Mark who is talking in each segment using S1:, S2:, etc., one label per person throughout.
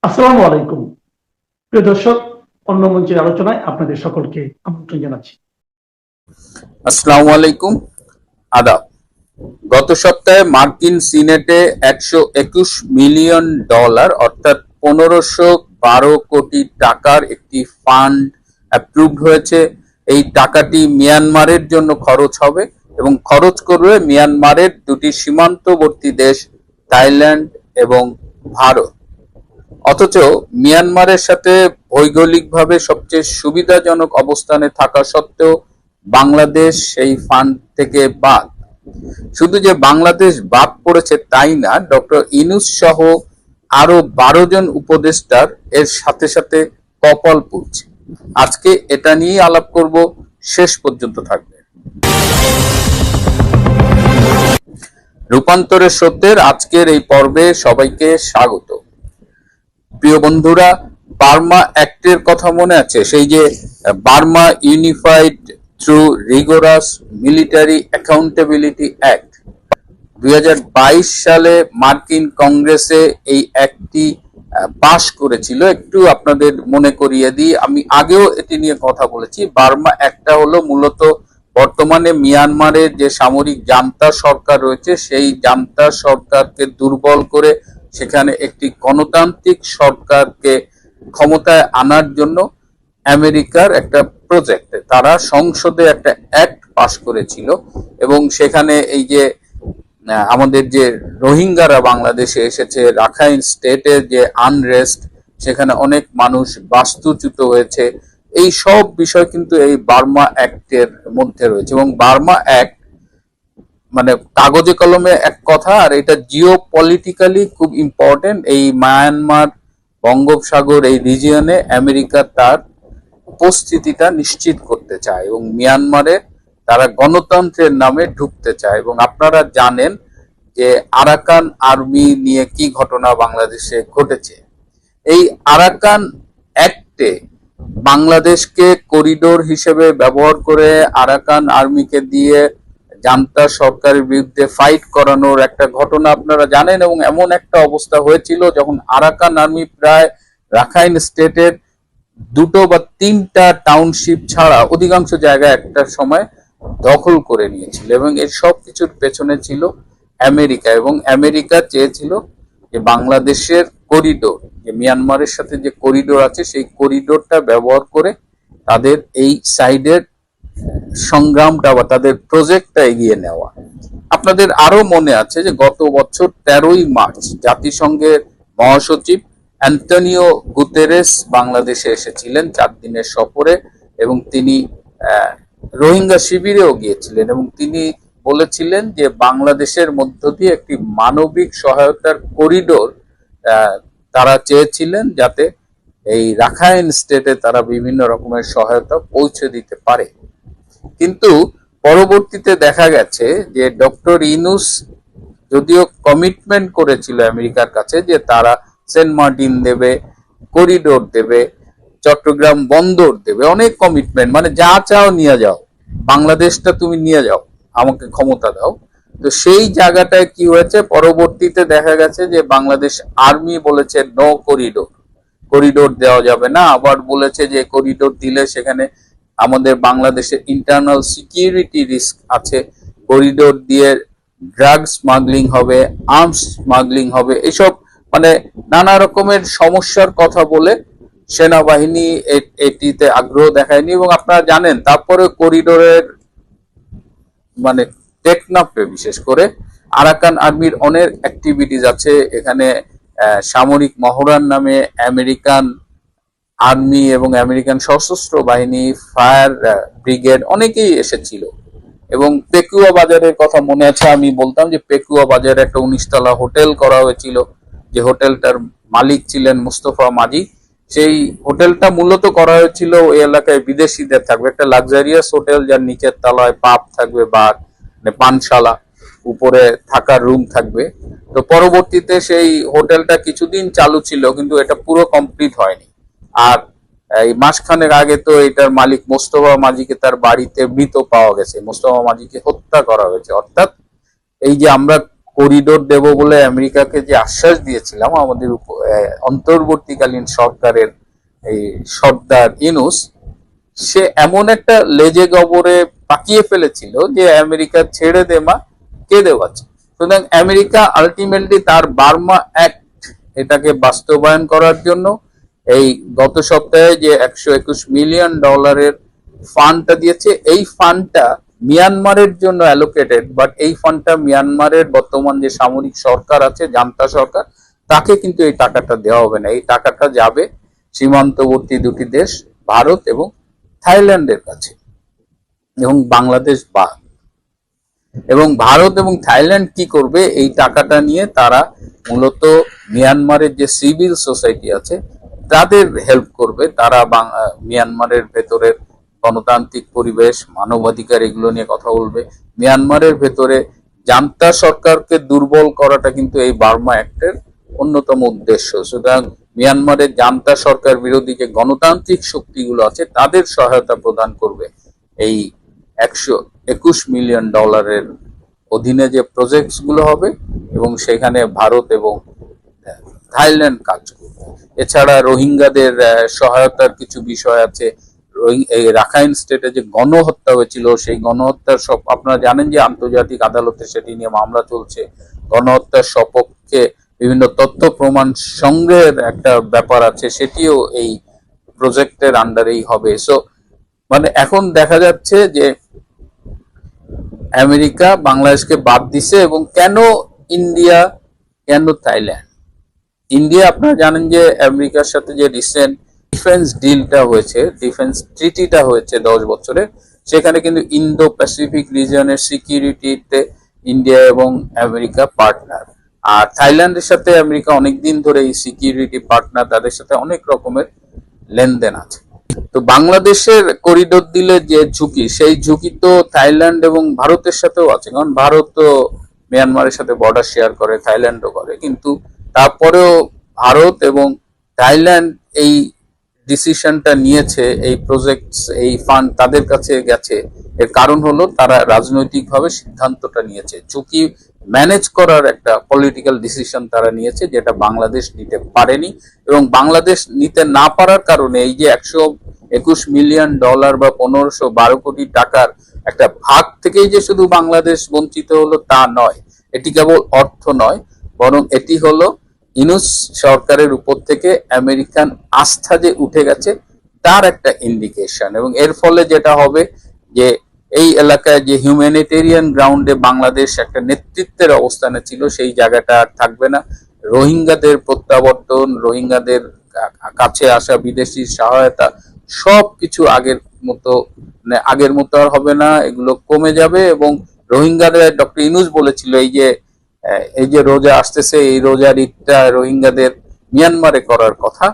S1: আসসালামু আলাইকুম। প্রিয় দর্শক, অন্য মঞ্চের আলোচনায় আপনাদের সকলকে আমন্ত্রণ জানাচ্ছি।
S2: আসসালামু আলাইকুম, আদাব। গত সপ্তাহে মার্কিন সিনেটে $121 মিলিয়ন অর্থাৎ 1512 কোটি টাকার একটি ফান্ড অ্যাপ্রুভড হয়েছে। এই টাকাটি মিয়ানমারের জন্য খরচ হবে এবং খরচ করবে মিয়ানমারের দুটি সীমান্তবর্তী দেশ থাইল্যান্ড এবং ভারত। অথচ মিয়ানমারের সাথে ভৌগোলিকভাবে সবচেয়ে সুবিধাজনক অবস্থানে থাকা সত্ত্বেও বাংলাদেশ সেই ফান্ড থেকে বাদ। শুধু যে বাংলাদেশ বাদ পড়েছে তাই না, ডক্টর ইউনূস সহ আরো 12 জন উপদেষ্টার এর সাথে সাথে কপাল পুড়ছে। আজকে এটা নিয়ে আলাপ করব, শেষ পর্যন্ত থাকবে। রূপান্তরের সত্যের আজকের এই পর্বে সবাইকে স্বাগত। প্রিয় বন্ধুরা, বার্মা অ্যাক্টের কথা মনে আছে? সেই যে Burma unified through rigorous military accountability act 2022 সালে মার্কিন কংগ্রেসে এই অ্যাক্টটি পাশ করেছিল। একটু আপনাদের মনে করিয়ে দিই, আমি আগেও এটি নিয়ে কথা বলেছি। বার্মা অ্যাক্টটা হলো মূলত বর্তমানে মিয়ানমারের যে সামরিক জান্তা সরকার রয়েছে সেই জান্তা সরকারকে দুর্বল করে সেখানে একটি গণতান্ত্রিক সরকারকে ক্ষমতায় আনার জন্য আমেরিকার একটা প্রজেক্ট, তারা সংসদে একটা অ্যাক্ট পাশ করেছিল এবং সেখানে এই যে আমাদের যে রোহিঙ্গারা বাংলাদেশে এসেছে, রাখাইন স্টেটের যে আনরেস্ট, সেখানে অনেক মানুষ বাস্তুচ্যুত হয়েছে, এই সব বিষয় কিন্তু এই বার্মা অ্যাক্টের মধ্যে রয়েছে। এবং বার্মা অ্যাক্ট মানে কাগজে কলমে এক কথা, আর এটা জিও পলিটিক্যালি খুব ইম্পর্টেন্ট। এই মায়ানমার বঙ্গোপসাগর এই রিজিয়নে আমেরিকা তার উপস্থিতিটা নিশ্চিত করতে চায় এবং মিয়ানমারে তারা গণতন্ত্রের নামে ঢুকতে চায়। এবং আপনারা জানেন যে আরাকান আর্মি নিয়ে কি ঘটনা বাংলাদেশে ঘটেছে। এই আরাকান অ্যাক্টে বাংলাদেশকে করিডোর হিসেবে ব্যবহার করে আরাকান আর্মিকে দিয়ে জান্তা সরকারের বিরুদ্ধে ফাইট করানোর একটা ঘটনা আপনারা জানেন। এবং এমন একটা অবস্থা হয়েছিল যখন আরাকান আর্মি প্রায় রাখাইন স্টেটের 2 বা 3টা টাউনশিপ ছাড়া অধিকাংশ জায়গা একটা সময় দখল করে নিয়েছিল। এবং এর সব কিছুর পেছনে ছিল আমেরিকা, এবং আমেরিকা চেয়েছিল যে বাংলাদেশের করিডোর, যে মিয়ানমারের সাথে যে করিডোর আছে সেই করিডোরটা ব্যবহার করে তাদের এই সাইডের সংগ্রামটা বা তাদের প্রজেক্টটা এগিয়ে নেওয়া। আপনাদের আরো মনে আছে যে গত বছর 13ই মার্চ জাতিসংঘের মহাসচিব অ্যান্টনিও গুতেরেস বাংলাদেশে এসেছিলেন 4 দিনের সফরে, এবং তিনি রোহিঙ্গা শিবিরেও গিয়েছিলেন এবং তিনি বলেছিলেন যে বাংলাদেশের মধ্য দিয়ে একটি মানবিক সহায়তার করিডোর তারা চেয়েছিলেন, যাতে এই রাখাইন স্টেটে তারা বিভিন্ন রকমের সহায়তা পৌঁছে দিতে পারে। কিন্তু পরবর্তীতে দেখা গেছে যে ডক্টর ইউনূস যদিও কমিটমেন্ট করেছিল আমেরিকার কাছে যে তারা সেন্ট মার্টিন দেবে, করিডোর দেবে, চট্টগ্রাম বন্দর দেবে, অনেক কমিটমেন্ট, মানে যা চাও নিয়ে যাও, বাংলাদেশটা তুমি নিয়ে যাও, আমাকে ক্ষমতা দাও। তো সেই জায়গাটায় কি হয়েছে, পরবর্তীতে দেখা গেছে যে বাংলাদেশ আর্মি বলেছে নো করিডোর, করিডোর দেওয়া যাবে না। আবার বলেছে যে করিডোর দিলে সেখানে আমাদের বাংলাদেশের ইন্টারনাল সিকিউরিটি রিস্ক আছে, করিডোর দিয়ে ড্রাগ স্মাগলিং হবে, আর্মস স্মাগলিং হবে, এসব মানে নানা রকমের সমস্যার কথা বলে সেনাবাহিনী এটিতে আগ্রহ দেখায়নি। এবং আপনারা জানেন তারপরে করিডোরের মানে টেকনাফে বিশেষ করে আরাকান আর্মির অনেক অ্যাক্টিভিটিস আছে। এখানে সামরিক মহড়ার নামে আমেরিকান আর্মি এবং আমেরিকান সশস্ত্র বাহিনী, ফায়ার ব্রিগেড অনেকেই এসেছিল। এবং পেকুয়া বাজারের কথা মনে আছে, আমি বলতাম যে পেকুয়া বাজারে একটা 19 তলা হোটেল করা হয়েছিল, যে হোটেলটার মালিক ছিলেন মুস্তফা মাঝি। সেই হোটেলটা মূলত করা হয়েছিল ওই এলাকায় বিদেশিদের থাকবে, একটা লাক্সারিয়াস হোটেল, যার নিচের তলায় পাব থাকবে, বার মানে পানশালা, উপরে থাকার রুম থাকবে। তো পরবর্তীতে সেই হোটেলটা কিছুদিন চালু ছিল, কিন্তু এটা পুরো কমপ্লিট হয়নি। আর এই মাসখানেক আগে তো এটার মালিক মোস্তফা মাঝিকে তার বাড়িতে মৃত পাওয়া গেছে, মোস্তফা মাঝিকে হত্যা করা হয়েছে। অর্থাৎ এই যে আমরা করিডোর দেব বলে আমেরিকাকে যে আশ্বাস দিয়েছিলাম আমাদের অন্তর্বর্তীকালীন সরকারের এই সর্দার ইউনূস, সে এমন একটা লেজে গবরে পাকিয়ে ফেলেছিল যে আমেরিকা ছেড়ে দে মা, কে দেওয়াছে। সুতরাং আমেরিকা আলটিমেটলি তার বার্মা অ্যাক্ট এটাকে বাস্তবায়ন করার জন্য এই গত সপ্তাহে যে $121 মিলিয়ন ফান্ডটা দিয়েছে, এই ফান্ডটা মিয়ানমারের জন্য অ্যালোকেটেড, বাট এই ফান্ডটা মিয়ানমারের বর্তমান যে সামরিক সরকার আছে, জান্তা সরকার, তাকে কিন্তু এই টাকাটা দেওয়া হবে না। এই টাকাটা যাবে সীমান্তবর্তী দুটি দেশ ভারত এবং থাইল্যান্ডের কাছে, এবং বাংলাদেশ বাদ। এবং ভারত এবং থাইল্যান্ড কি করবে, এই টাকাটা নিয়ে তারা মূলত মিয়ানমারের যে সিভিল সোসাইটি আছে তাদের হেল্প করবে। তারা মিয়ানমারের ভেতরের গণতান্ত্রিক পরিবেশ, মানবাধিকার এগুলো নিয়ে কথা বলবে। মিয়ানমারের ভেতরে জান্তা সরকারকে দুর্বল করাটা কিন্তু এই বার্মা অ্যাক্টের অন্যতম উদ্দেশ্য। সুতরাং মিয়ানমারের জান্তা সরকার বিরোধী যে গণতান্ত্রিক শক্তিগুলো আছে তাদের সহায়তা প্রদান করবে এই $121 মিলিয়ন অধীনে যে প্রজেক্টস গুলো হবে, এবং সেখানে ভারত এবং থাইল্যান্ড কাজ করবে। এছাড়া রোহিঙ্গাদের সহায়তার কিছু বিষয় আছে। এই রাখাইন স্টেটে যে গণহত্যা হয়েছিল, সেই গণহত্যার সব আপনারা জানেন যে আন্তর্জাতিক আদালতে সেটি নিয়ে মামলা চলছে। গণহত্যার সপক্ষে বিভিন্ন তথ্য প্রমাণ সংগ্রহের একটা ব্যাপার আছে, সেটিও এই প্রজেক্টের আন্ডারেই হবে। সো মানে এখন দেখা যাচ্ছে যে আমেরিকা বাংলাদেশকে বাদ দিছে। এবং কেন ইন্ডিয়া, কেন থাইল্যান্ড? ইন্ডিয়া আপনারা জানেন যে আমেরিকার সাথে যে রিসেন্ট ডিফেন্স ডিলটা হয়েছে, ডিফেন্স ট্রিটিটা হয়েছে 10 বছরের, সেখানে কিন্তু ইন্দো প্যাসিফিক রিজিয়নের সিকিউরিটিতে ইন্ডিয়া এবং আমেরিকা পার্টনার। আর থাইল্যান্ডের সাথে আমেরিকা অনেকদিন ধরে এই সিকিউরিটি পার্টনার, তাদের সাথে অনেক রকমের লেনদেন আছে। তো বাংলাদেশের করিডোর দিলে যে ঝুঁকি, সেই ঝুঁকি তো থাইল্যান্ড এবং ভারতের সাথেও আছে। কারণ ভারত তো মিয়ানমারের সাথে বর্ডার শেয়ার করে, থাইল্যান্ডও করে, কিন্তু তারপরেও ভারত এবং থাইল্যান্ড এই ডিসিশনটা নিয়েছে, এই প্রজেক্ট, এই ফান্ড তাদের কাছে গেছে। এর কারণ হলো তারা রাজনৈতিকভাবে সিদ্ধান্তটা নিয়েছে, ঝুঁকি ম্যানেজ করার একটা পলিটিক্যাল ডিসিশন তারা নিয়েছে, যেটা বাংলাদেশ নিতে পারেনি। এবং বাংলাদেশ নিতে না পারার কারণে এই যে $121 মিলিয়ন বা 1512 কোটি টাকার একটা ভাগ থেকেই যে শুধু বাংলাদেশ বঞ্চিত হলো তা নয়। এটি কেবল অর্থ নয়, বরং এটি হলো ইউনূস সরকারের উপর থেকে আমেরিকান আস্থা যে উঠে গেছে তার একটা ইন্ডিকেশন। এবং এর ফলে যেটা হবে যে এই এলাকায় যে হিউম্যানিটেরিয়ান গ্রাউন্ডে বাংলাদেশ একটা নেতৃত্বের অবস্থানে ছিল, সেই জায়গাটা আর থাকবে না। রোহিঙ্গাদের প্রত্যাবর্তন, রোহিঙ্গাদের কাছে আসা বিদেশি সহায়তা, সবকিছু আগের মতো আর হবে না, এগুলো কমে যাবে। এবং রোহিঙ্গাদের ডক্টর ইউনূস বলেছিল এই যে রোজা আসতেছে, এই রোজার ঈদটা রোহিঙ্গাদের মিয়ানমারে করার কথা,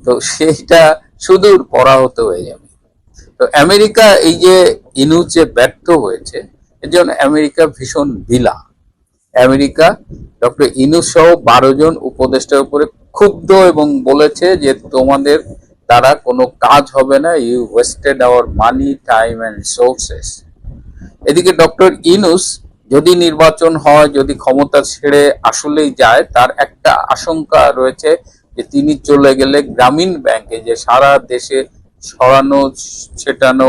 S2: তো সেইটা সুদূর পরাহত হয়ে যাবে। তো আমেরিকা এই যে ইউনূস যে ব্যর্থ হয়েছে, এর জন্য আমেরিকা ভীষণ বিলা। আমেরিকা ডক্টর ইউনূস সহ 12 জন উপদেষ্টার উপরে ক্ষুব্ধ এবং বলেছে যে তোমাদের দ্বারা কোনো কাজ হবে না, you wasted our money, time and resources. এদিকে ডক্টর ইউনূস যদি নির্বাচন হয়, যদি ক্ষমতা ছেড়ে আসলেই যায়, তার একটা আশঙ্কা রয়েছে যে তিনি চলে গেলে গ্রামীণ ব্যাংকে যে সারা দেশে ছড়ানো ছেটানো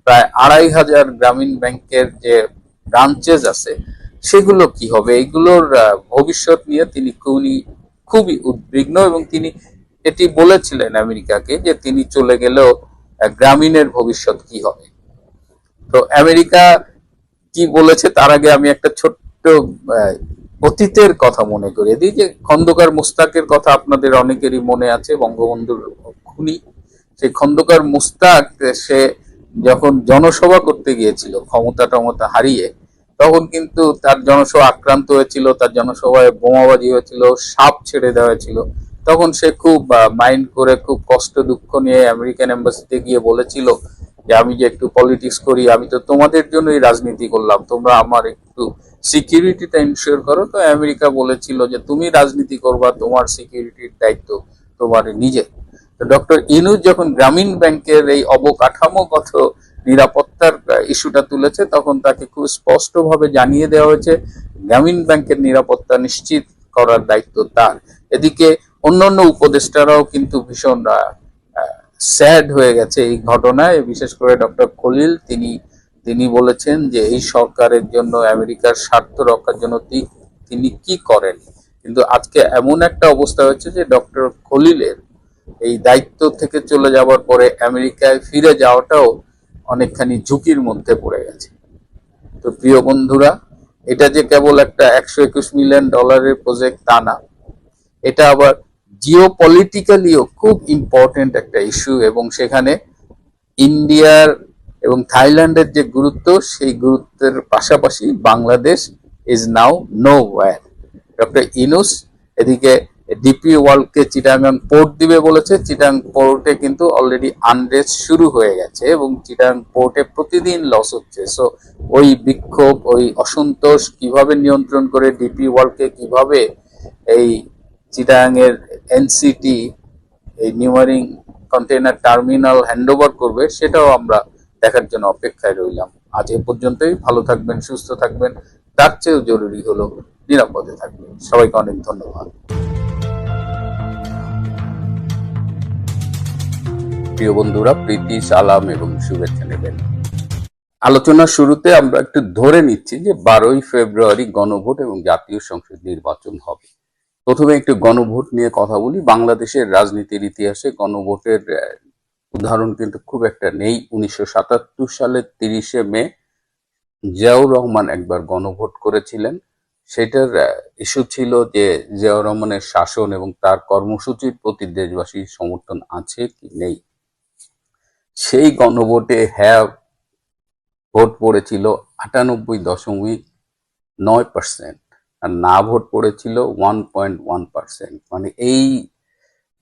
S2: প্রায় 2500 গ্রামীণ ব্যাংকের যে ব্রাঞ্চেস আছে, সেগুলো কি হবে, এগুলোর ভবিষ্যৎ নিয়ে তিনি খুবই উদ্বিগ্ন। এবং তিনি এটি বলেছিলেন আমেরিকাকে যে তিনি চলে গেলেও গ্রামীণের ভবিষ্যৎ কি হবে। তো আমেরিকা কি বলেছে তার আগে আমি একটা ছোট্ট অতীতের কথা মনে করিয়ে দিই। যে খন্দকার মুস্তাকের কথা আপনাদের অনেকেরই মনে আছে, বঙ্গবন্ধুর খুনি। সেই খন্দকার মুস্তাক সে যখন জনসভা করতে গিয়েছিল ক্ষমতা হারিয়ে, তখন কিন্তু তার জনসভা আক্রান্ত হয়েছিল, তার জনসভায় বোমাবাজি হয়েছিল, সাপ ছেড়ে দেওয়া হয়েছিল। তখন সে খুব মাইন্ড করে, খুব কষ্ট দুঃখ নিয়ে আমেরিকান এম্বাসিতে গিয়ে বলেছিল যে আমি যে একটু পলিটিক্স করি, আমি তো তোমাদের জন্যই রাজনীতি করলাম, তোমরা আমার একটু সিকিউরিটিটা ইনশিওর করো। তো আমেরিকা বলেছিল যে তুমি রাজনীতি করবা, তোমার সিকিউরিটির দায়িত্ব তোমার নিজের। তো ডক্টর ইউনূস যখন গ্রামীণ ব্যাংকের এই অবকাঠামোগত নিরাপত্তার ইস্যুটা তুলেছে, তখন তাকে খুব স্পষ্টভাবে জানিয়ে দেওয়া হয়েছে গ্রামীণ ব্যাংকের নিরাপত্তা নিশ্চিত করার দায়িত্ব তার। এদিকে অন্যান্য উপদেষ্টারাও কিন্তু ভীষণ স্যাড হয়ে গেছে এই ঘটনায়, বিশেষ করে ডক্টর খলিল তিনি বলেছেন যে এই সরকারের জন্য, আমেরিকার স্বার্থ রক্ষার জন্য তিনি কি করেন। কিন্তু আজকে এমন একটা অবস্থা হয়েছে যে ডক্টর খলিলের এই দায়িত্ব থেকে চলে যাওয়ার পরে আমেরিকায় ফিরে যাওয়াটাও অনেকখানি ঝুঁকির মধ্যে পড়ে গেছে। তো প্রিয় বন্ধুরা, এটা যে কেবল একটা $121 মিলিয়ন প্রজেক্ট তা না, এটা আবার জিও পলিটিক্যালিও খুব ইম্পর্টেন্ট একটা ইস্যু, এবং সেখানে ইন্ডিয়ার এবং থাইল্যান্ডের যে গুরুত্ব, সেই গুরুত্বের পাশাপাশি Bangladesh is now no wire. Doctor Yunus এদিকে ডিপি ওয়ার্ল্ডকে চিটাগাং পোর্ট দিবে বলেছে। চিটাগাং পোর্টে কিন্তু অলরেডি আনরেস্ট শুরু হয়ে গেছে এবং চিটাগাং পোর্টে প্রতিদিন লস হচ্ছে। সো ওই বিক্ষোভ, ওই অসন্তোষ কিভাবে নিয়ন্ত্রণ করে ডিপি ওয়ার্ল্ডকে কিভাবে এই চিটাগাং এর এনসিটি, এই নিউমারিং কন্টেইনার টার্মিনাল হ্যান্ডওভার করবে, সেটাও আমরা দেখার জন্য অপেক্ষায় রইলাম। আজ এ পর্যন্তই। ভালো থাকবেন, সুস্থ থাকবেন, তার চেয়েও জরুরি হলো নিরাপদে থাকবেন। সবাইকে অনেক ধন্যবাদ। প্রিয় বন্ধুরা, প্রীতি, সালাম এবং শুভেচ্ছা নেবেন। আলোচনার শুরুতে আমরা একটু ধরে নিচ্ছি যে 12ই ফেব্রুয়ারি গণভোট এবং জাতীয় সংসদ নির্বাচন হবে। প্রথমে একটু গণভোট নিয়ে কথা বলি। বাংলাদেশের রাজনীতির ইতিহাসে গণভোটের উদাহরণ কিন্তু খুব একটা নেই। 1977 সালের 30শে মে জিয়াউর রহমান একবার গণভোট করেছিলেন। সেটার ইস্যু ছিল যে জিয়াউর রহমানের শাসন এবং তার কর্মসূচির প্রতি দেশবাসীর সমর্থন আছে কি নেই। সেই গণভোটে হ্যাঁ ভোট পড়েছিল 98.9%, আর না ভোট পড়েছিল 1.1%। মানে এই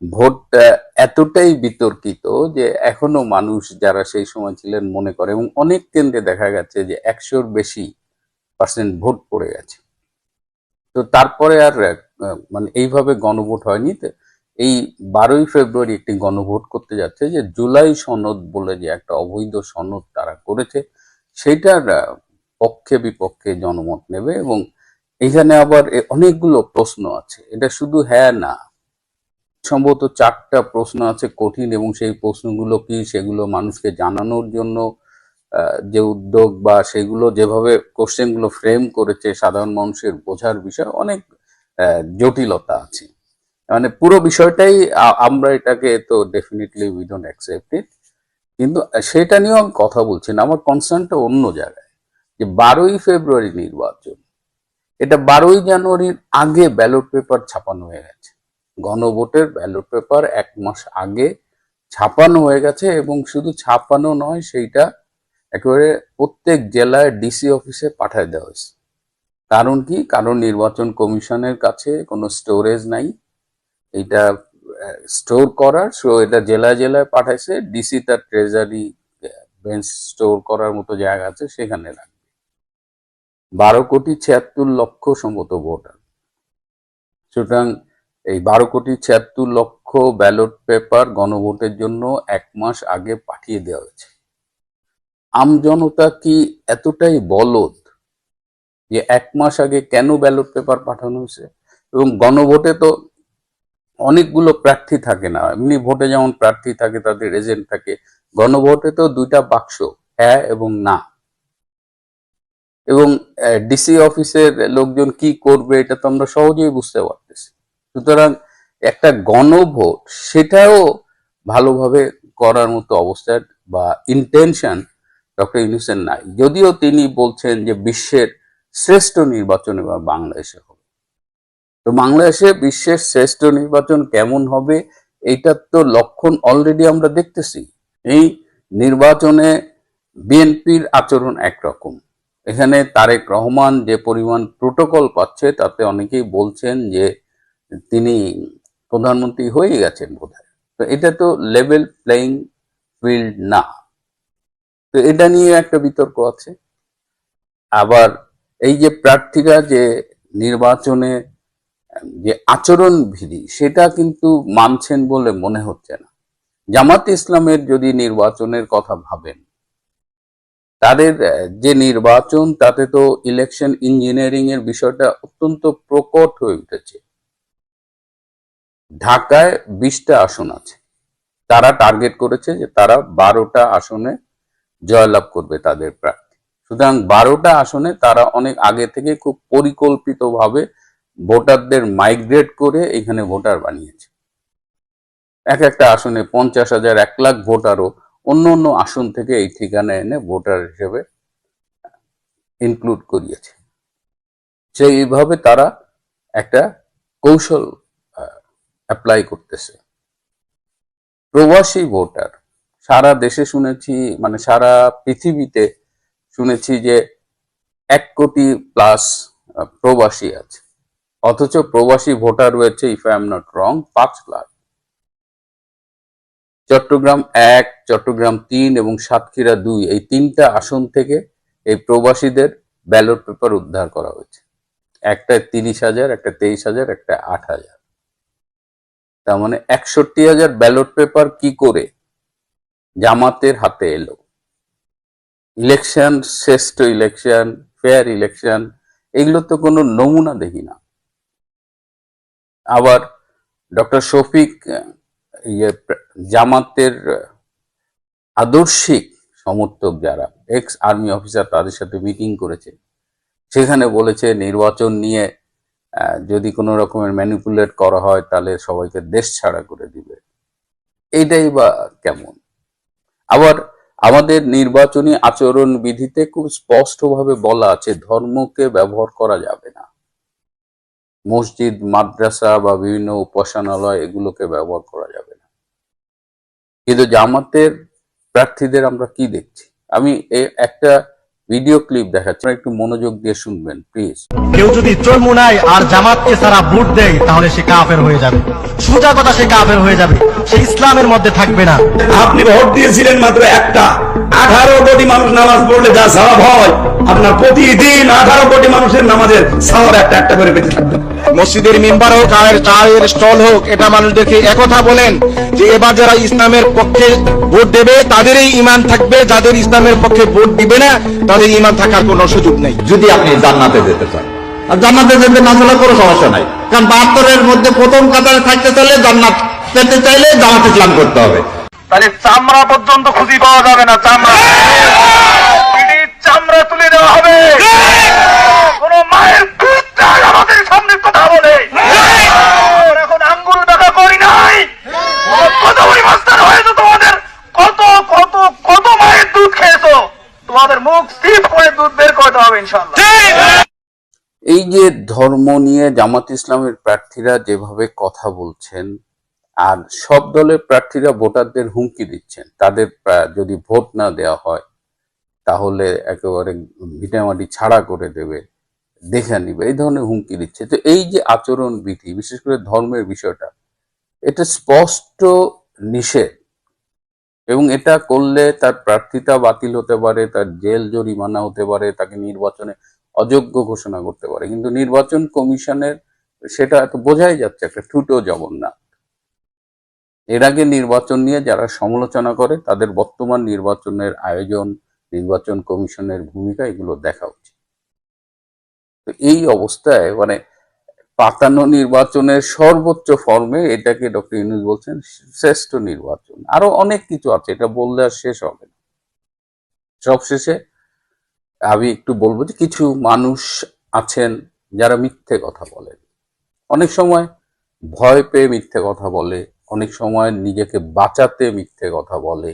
S2: ভোটটা এতটাই বিতর্কিত যে এখনো মানুষ যারা সেই সময় ছিলেন মনে করে, এবং অনেক কেন্দ্রে দেখা গেছে যে 100-র বেশি পার্সেন্ট ভোট পড়ে গেছে। তো তারপরে আর মানে এইভাবে গণভোট হয়নি। তো এই 12ই ফেব্রুয়ারি একটি গণভোট করতে যাচ্ছে, যে জুলাই সনদ বলে যে একটা অবৈধ সনদ তারা করেছে, সেটার পক্ষে বিপক্ষে জনমত নেবে। এবং এখানে আবার অনেকগুলো প্রশ্ন আছে, এটা শুধু হ্যাঁ না, সম্ভবত 4টা প্রশ্ন আছে কঠিন, এবং সেই প্রশ্নগুলো কি, সেগুলো মানুষকে জানানোর জন্য যে উদ্যোগ বা সেগুলো যেভাবে কোশ্চেনগুলো ফ্রেম করেছে সাধারণ মানুষের বোঝার বিষয় অনেক জটিলতা আছে। মানে পুরো বিষয়টাই আমরা এটাকে তো definitely we don't accept it, কিন্তু সেটা নিয়েও আমি কথা বলছি না। আমার কনসার্নটা অন্য জায়গায়, যে 12ই ফেব্রুয়ারি নির্বাচন, এটা 12ই জানুয়ারির আগে ব্যালট পেপার ছাপানো হয়ে গেছে। গণভোটের ব্যালট পেপার 1 মাস আগে ছাপানো হয়ে গেছে, এবং শুধু ছাপানো নয়, সেইটা একেবারে প্রত্যেক জেলায় ডিসি অফিসে পাঠায় দেওয়া হয়েছে। কারণ কি? কারণ নির্বাচন কমিশনের কাছে কোনো স্টোরেজ নাই এটা স্টোর করার। সো এটা জেলায় জেলায় পাঠাইছে, ডিসি তার ট্রেজারি বেঞ্চ স্টোর করার মতো জায়গা আছে, সেখানে রাখবে। 12,76,00,000 সম্ভবত ভোটার। সুতরাং এই 12,76,00,000 ব্যালট পেপার গণভোটের জন্য 1 মাস আগে পাঠিয়ে দেওয়া হয়েছে। আমজনতা কি এতটাই বলদ যে 1 মাস আগে কেন ব্যালট পেপার পাঠানো হয়েছে? এবং গণভোটে তো অনেকগুলো প্রার্থী থাকে না, এমনি ভোটে যেমন প্রার্থী থাকে, তাদের এজেন্ট থাকে, গণভোটে তো 2টা বাক্স, হ্যাঁ এবং না। এবং ডিসি অফিসের লোকজন কি করবে এটা তো আমরা সহজেই বুঝতে পারতেছি। সুতরাং একটা গণভোট, সেটাও ভালোভাবে করার মতো অবস্থা বা ইন্টেনশন ডক্টর ইউনূসের নাই, যদিও তিনি বলছেন যে বিশ্বের শ্রেষ্ঠ নির্বাচন এবার বাংলাদেশে হবে। তো বাংলাদেশে বিশ্বের শ্রেষ্ঠ নির্বাচন কেমন হবে, এইটার তো লক্ষণ অলরেডি আমরা দেখতেছি। এই নির্বাচনে বিএনপির আচরণ একরকম। এখানে তারেক রহমান যে পরিমাণ প্রোটোকল পাচ্ছে, তাতে অনেকেই বলছেন যে তিনি প্রধানমন্ত্রী হয়ে গেছেন বোধহয়। তো এটা তো লেভেল প্লেইং ফিল্ড না। তো এটা নিয়ে একটা বিতর্ক আছে। আবার এই যে প্রার্থীরা যে নির্বাচনে যে আচরণবিধি, সেটা কিন্তু মানছেন বলে মনে হচ্ছে না। জামাত ইসলামের যদি নির্বাচনের কথা ভাবেন, তাদের যে নির্বাচন, তাতে তো ইলেকশন ইঞ্জিনিয়ারিং এর বিষয়টা অত্যন্ত প্রকট হয়ে উঠেছে। ঢাকায় 20টা আসন আছে, তারা টার্গেট করেছে যে তারা 12টা আসনে জয়লাভ করবে তাদের প্রার্থী। সুতরাং 12টা আসনে তারা অনেক আগে থেকে খুব পরিকল্পিতভাবে ভোটারদের মাইগ্রেট করে এখানে ভোটার বানিয়েছে। এক একটা আসনে 50,000, 1 লাখ ভোটারও অন্য অন্য আসন থেকে এই ঠিকানায় এনে ভোটার হিসেবে ইনক্লুড করিয়েছে। সেইভাবে তারা একটা কৌশল অ্যাপ্লাই করতেছে। প্রবাসী ভোটার সারা দেশে শুনেছি, মানে সারা পৃথিবীতে শুনেছি যে 1 কোটি প্লাস প্রবাসী আছে, অথচ প্রবাসী ভোটার রয়েছে, if I am not wrong, 5 lakh. Chattogram 1, Chattogram 3 এবং সাতক্ষীরা 2, এই 3টা আসন থেকে এই প্রবাসীদের ব্যালট পেপার উদ্ধার করা হয়েছে। একটা 30,000, একটা 23,000, একটা 8,000। তার মানে 61,000 ব্যালট পেপার কি করে জামাতের হাতে এলো? ইলেকশন, শ্রেষ্ঠ ইলেকশন, ফেয়ার ইলেকশন, এগুলো তো কোনো নমুনা দেখি না। আবার ডক্টর শফিক জামাতের আদর্শিক সমর্থক যারা এক্স আর্মি অফিসার, তাদের সাথে মিটিং করেছে, সেখানে বলেছে নির্বাচন নিয়ে যদি কোনো রকমের ম্যানিপুলেট করা হয় তাহলে সবাইকে দেশ ছাড়া করে দিবে। এইটাই বা কেমন? আবার আমাদের নির্বাচনী আচরণ বিধিতে খুব স্পষ্টভাবে বলা আছে ধর্মকে ব্যবহার করা যাবে না। মসজিদ, মাদ্রাসা বা বিভিন্ন উপাসনালয় এগুলোকে ব্যবহার করা যাবে না। কিন্তু জামাতের প্রার্থীদের আমরা কি দেখছি? আমি একটা ভিডিও ক্লিপ দেখাচ্ছি, একটু মনোযোগ দিয়ে শুনবেন প্লিজ।
S3: কেউ যদি চরমুনায় আর জামাতকে সারা ভোট দেয় তাহলে সে কাফের হয়ে যাবে। সোজা কথা, সে কাফের হয়ে যাবে, সে ইসলামের মধ্যে থাকবে না।
S4: আপনি ভোট দিয়েছিলেন মাত্র একটা, 18 কোটি মানুষ নামাজ পড়লে যা সওয়াব হয়, আপনার প্রতিদিন 18 কোটি মানুষের নামাজের সওয়াব একটা একটা করে পেতে থাকবেন।
S5: মসজিদের মেম্বার হোক আর চায়ের স্টল হোক, এটা মানুষদেরকে একথা বলেন যে এবার যারা ইসলামের পক্ষে ভোট দেবে তাদেরই ঈমান থাকবে, যাদের ইসলামের পক্ষে ভোট দিবে না তাদের ঈমান থাকার কোনো সুযোগ নেই।
S6: যদি আপনি জান্নাতে যেতে চান, আর জান্নাতে যেতে না চাইলে কোনো সমস্যা নাই, কারণ 72-এর মধ্যে প্রথম কাতারে থাকতে চাইলে, জান্নাত পেতে চাইলে জামাত ইসলাম করতে হবে।
S5: তাহলে চামড়া পর্যন্ত খুঁজে পাওয়া যাবে না, চামড়া চামড়া তুলে দেওয়া হবে। কোন মায়ের পুত্র আমাদের সামনে কথা বলে এখন আঙ্গুল দেখা করি নাই, কত বড় মাস্টার হয়েছে তোমাদের, কত কত কত মায়ের দুধ খেয়েছো, তোমাদের মুখ সিপ করে দুধ বের করতে হবে ইনশাআল্লাহ।
S2: এই যে ধর্ম নিয়ে জামাত ইসলামের প্রার্থীরা যেভাবে কথা বলছেন, আর সব দলের প্রার্থীরা ভোটারদের হুমকি দিচ্ছেন, তাদের যদি ভোট না দেওয়া হয় তাহলে একেবারে ভিটামাটি ছাড়া করে দেবে, দেখে নিবে, এই ধরনের হুমকি দিচ্ছে। তো এই যে আচরণ বিধি, বিশেষ করে ধর্মের বিষয়টা, এটা স্পষ্ট নিষেধ, এবং এটা করলে তার প্রার্থিতা বাতিল হতে পারে, তার জেল জরিমানা হতে পারে, তাকে নির্বাচনে অযোগ্য ঘোষণা করতে পারে। কিন্তু নির্বাচন কমিশনের সেটা এত বোঝাই যাচ্ছে একটা ঠুটো জগন্নাথ। এর আগে নির্বাচন নিয়ে যারা সমালোচনা করে তাদের বর্তমান নির্বাচনের আয়োজন, নির্বাচন কমিশনের ভূমিকা, এগুলো দেখা উচিত। তো এই অবস্থায় মানে পাতানো নির্বাচনের সর্বোচ্চ ফর্মে এটাকে ডক্টর ইউনূস বলছেন শ্রেষ্ঠ নির্বাচন। আরো অনেক কিছু আছে, এটা বললে আর শেষ হবে না। সবশেষে আমি একটু বলবো যে কিছু মানুষ আছেন যারা মিথ্যে কথা বলেন, অনেক সময় ভয় পেয়ে মিথ্যে কথা বলে, অনেক সময় নিজেকে বাঁচাতে মিথ্যে কথা বলে,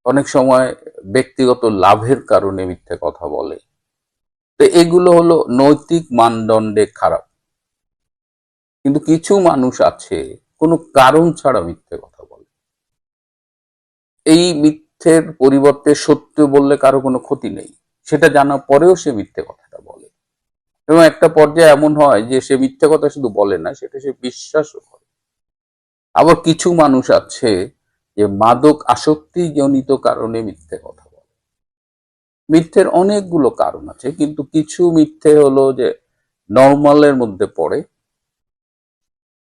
S2: অনেক সময় ব্যক্তিগত লাভের কারণে মিথ্যে কথা বলে। তো এগুলো হলো নৈতিক মানদণ্ডে খারাপ। কিন্তু কিছু মানুষ আছে কোনো কারণ ছাড়া মিথ্যে কথা বলে। এই মিথ্যের পরিবর্তে সত্য বললে কারো কোনো ক্ষতি নেই, সেটা জানার পরেও সে মিথ্যে কথাটা বলে, এবং একটা পর্যায়ে এমন হয় যে সে মিথ্যে কথা শুধু বলে না, সেটা সে বিশ্বাসও করে। আবার কিছু মানুষ আছে যে মাদক আসক্তি জনিত কারণে মিথ্যে কথা বলে। মিথ্যের অনেকগুলো কারণ আছে, কিন্তু কিছু মিথ্যে হলো যে নর্মালের মধ্যে পড়ে,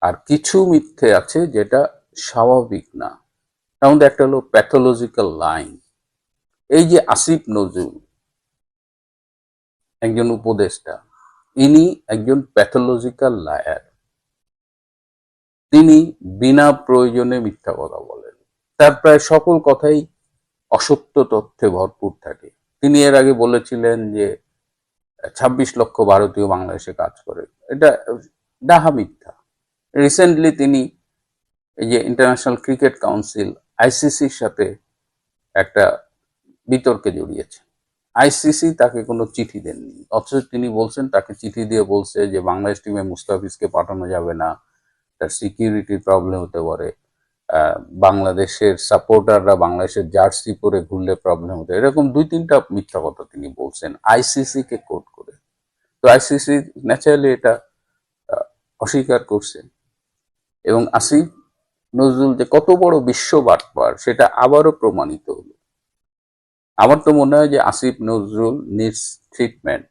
S2: আর কিছু মিথ্যে আছে যেটা স্বাভাবিক না। তার মধ্যে একটা হলো প্যাথোলজিক্যাল লাইন। এই যে আসিফ নজরুল একজন উপদেষ্টা, ইনি একজন প্যাথোলজিক্যাল লায়ার। তিনি বিনা প্রয়োজনে মিথ্যা কথা বলেন। তার প্রায় সকল কথাই অসত্য তথ্যে ভরপুর থাকে। তিনি এর আগে বলেছিলেন যে 26 লক্ষ ভারতীয় বাংলাদেশে কাজ করে, এটা ডাহা মিথ্যা। রিসেন্টলি তিনি এই যে ইন্টারন্যাশনাল ক্রিকেট কাউন্সিল আইসিসির সাথে একটা বিতর্কে জড়িয়েছে। আইসিসি তাকে কোনো চিঠি দেননি, অথচ তিনি বলছেন, তাকে চিঠি দিয়ে বলছে যে বাংলাদেশ টিমে মুস্তাফিজকে পাঠানো যাবে না, তার সিকিউরিটির প্রবলেম হতে পারে, বাংলাদেশের সাপোর্টাররা বাংলাদেশের জার্সি পরে ঘুরলে প্রবলেম হতে, এরকম 2-3টা মিথ্যা কথা তিনি বলছেন আইসিসি কে কোট করে। তো আইসিসি ন্যাচারালি এটা অস্বীকার করছে। এবং আসিফ নজরুল যে কত বড় বিশ্ব বাটপার সেটা আবারও প্রমাণিত হলো। আমার তো মনে হয় যে আসিফ নজরুল নিডস ট্রিটমেন্ট,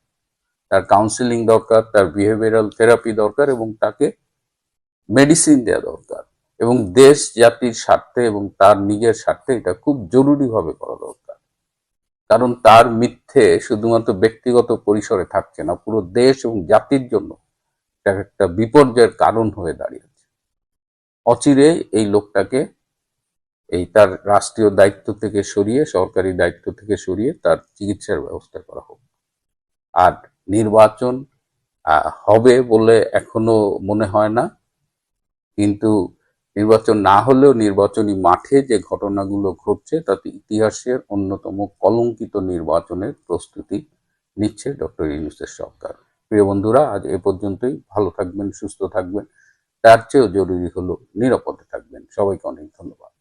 S2: তার কাউন্সিলিং দরকার, তার বিহেভিয়ারাল থেরাপি দরকার, এবং তাকে মেডিসিন দেওয়া দরকার, এবং দেশ জাতির স্বার্থে এবং তার নিজের স্বার্থে এটা খুব জরুরিভাবে করা দরকার। কারণ তার মিথ্যে শুধুমাত্র ব্যক্তিগত পরিসরে থাকছে না, পুরো দেশ এবং জাতির জন্য এটা একটা বিপর্যয়ের কারণ হয়ে দাঁড়িয়েছে। অচিরে এই লোকটাকে তার রাষ্ট্রীয় দায়িত্ব থেকে সরিয়ে, সরকারি দায়িত্ব থেকে সরিয়ে তার চিকিৎসার ব্যবস্থা করা হোক। আর নির্বাচন হবে বলে এখনো মনে হয় না, কিন্তু নির্বাচন না হলেও নির্বাচনী মাঠে যে ঘটনাগুলো ঘটছে তাতে ইতিহাসের অন্যতম কলঙ্কিত নির্বাচনের প্রস্তুতি নিচ্ছে ডক্টর ইউনূসের সরকার। প্রিয় বন্ধুরা, আজ এ পর্যন্তই। ভালো থাকবেন, সুস্থ থাকবেন, তার চেয়েও জরুরি হলো নিরাপদে থাকবেন। সবাইকে অনেক ধন্যবাদ।